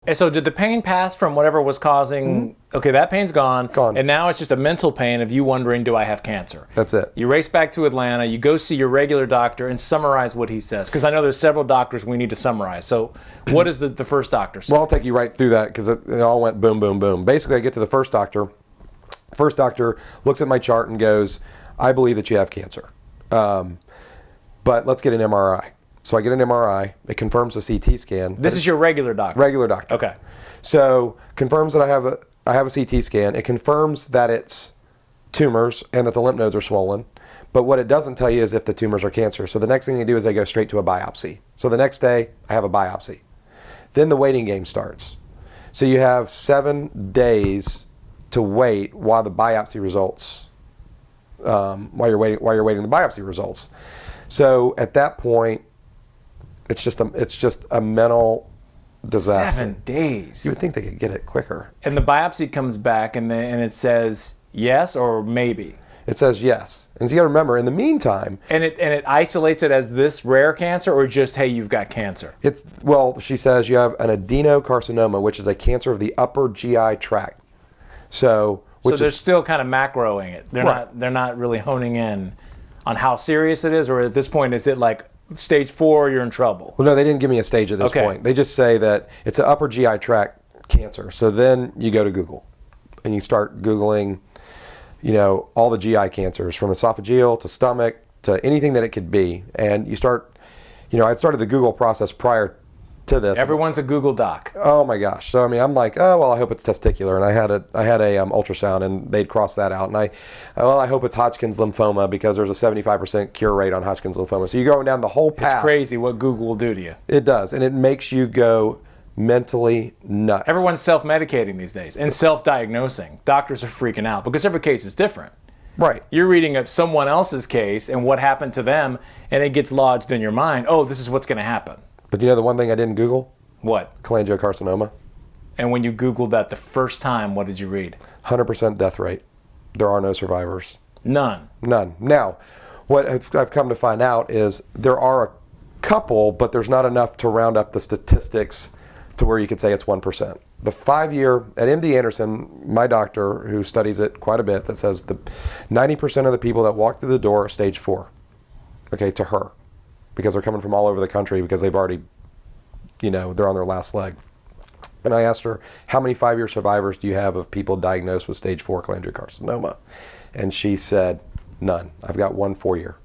And so did the pain pass from whatever was causing, okay, that pain's gone. Gone. And now it's just a mental pain of you wondering, do I have cancer? That's it. You race back to Atlanta, you go see your regular doctor and summarize what he says. Because I know there's several doctors we need to summarize. So what does the first doctor say? Well, I'll take you right through that because it all went boom, boom, boom. Basically, I get to the first doctor. First doctor looks at my chart and goes, I believe that you have cancer. But let's get an MRI. So I get an MRI. It confirms a CT scan. This is your regular doctor? Regular doctor. Okay. So confirms that I have a CT scan. It confirms that it's tumors and that the lymph nodes are swollen. But what it doesn't tell you is if the tumors are cancer. So the next thing they do is they go straight to a biopsy. So the next day, I have a biopsy. Then the waiting game starts. So you have 7 days to wait while the biopsy results, while you're waiting the biopsy results. So at that point, it's just a mental disaster. 7 days. You would think they could get it quicker. And the biopsy comes back and it says yes or maybe. It says yes. And so you got to remember, in the meantime... And it isolates it as this rare cancer or just, hey, you've got cancer? Well, she says you have an adenocarcinoma, which is a cancer of the upper GI tract. So they're still kind of macroing it. They're not really honing in on how serious it is, or at this point, is it like stage 4, you're in trouble? Well, no, they didn't give me a stage at this point. They just say that it's an upper GI tract cancer. So then you go to Google and you start Googling, all the GI cancers from esophageal to stomach to anything that it could be. And you start, I started the Google process prior to this. Everyone's a Google Doc. Oh my gosh. So I'm like, oh well, I hope it's testicular, and I had a ultrasound, and they'd cross that out, and I hope it's Hodgkin's lymphoma because there's a 75% cure rate on Hodgkin's lymphoma. So you're going down the whole path. It's crazy what Google will do to you. It does, and it makes you go mentally nuts. Everyone's self-medicating these days and self-diagnosing. Doctors are freaking out because every case is different. Right. You're reading of someone else's case and what happened to them, and it gets lodged in your mind. Oh, this is what's going to happen. But the one thing I didn't Google? What? Cholangiocarcinoma. And when you Googled that the first time, what did you read? 100% death rate. There are no survivors. None. Now, what I've come to find out is there are a couple, but there's not enough to round up the statistics to where you could say it's 1%. The 5-year, at MD Anderson, my doctor, who studies it quite a bit, that says 90% of the people that walk through the door are stage 4, okay, to her, because they're coming from all over the country because they've already, they're on their last leg. And I asked her, how many 5-year survivors do you have of people diagnosed with stage 4 cholangiocarcinoma? And she said, none. I've got 1 4-year.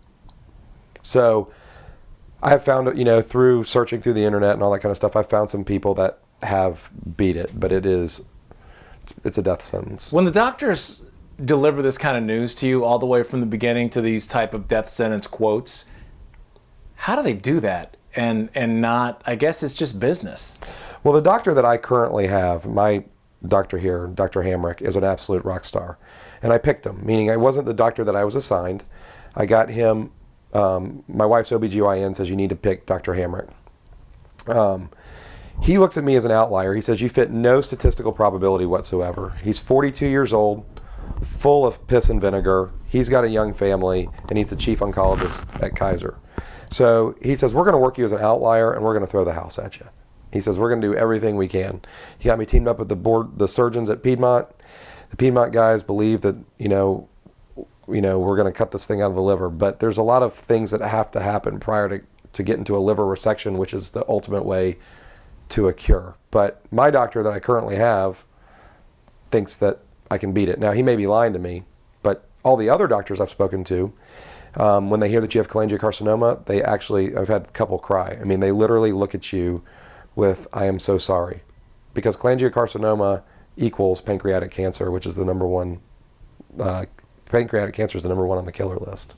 So I have found, through searching through the internet and all that kind of stuff, I've found some people that have beat it, but it's a death sentence. When the doctors deliver this kind of news to you all the way from the beginning to these type of death sentence quotes, how do they do that and not, I guess it's just business? Well, the doctor that I currently have, my doctor here, Dr. Hamrick, is an absolute rock star. And I picked him, meaning I wasn't the doctor that I was assigned. I got him, my wife's OBGYN says you need to pick Dr. Hamrick. He looks at me as an outlier. He says, you fit no statistical probability whatsoever. He's 42 years old, full of piss and vinegar. He's got a young family, and he's the chief oncologist at Kaiser. So he says, we're going to work you as an outlier, and we're going to throw the house at you. He says, we're going to do everything we can. He got me teamed up with the surgeons at Piedmont. The Piedmont guys believe that, we're going to cut this thing out of the liver. But there's a lot of things that have to happen prior to getting to a liver resection, which is the ultimate way to a cure. But my doctor that I currently have thinks that I can beat it. Now, he may be lying to me, but all the other doctors I've spoken to, when they hear that you have cholangiocarcinoma, I've had a couple cry. I mean, they literally look at you with, I am so sorry. Because cholangiocarcinoma equals pancreatic cancer, which is the number one, pancreatic cancer is the number 1 on the killer list.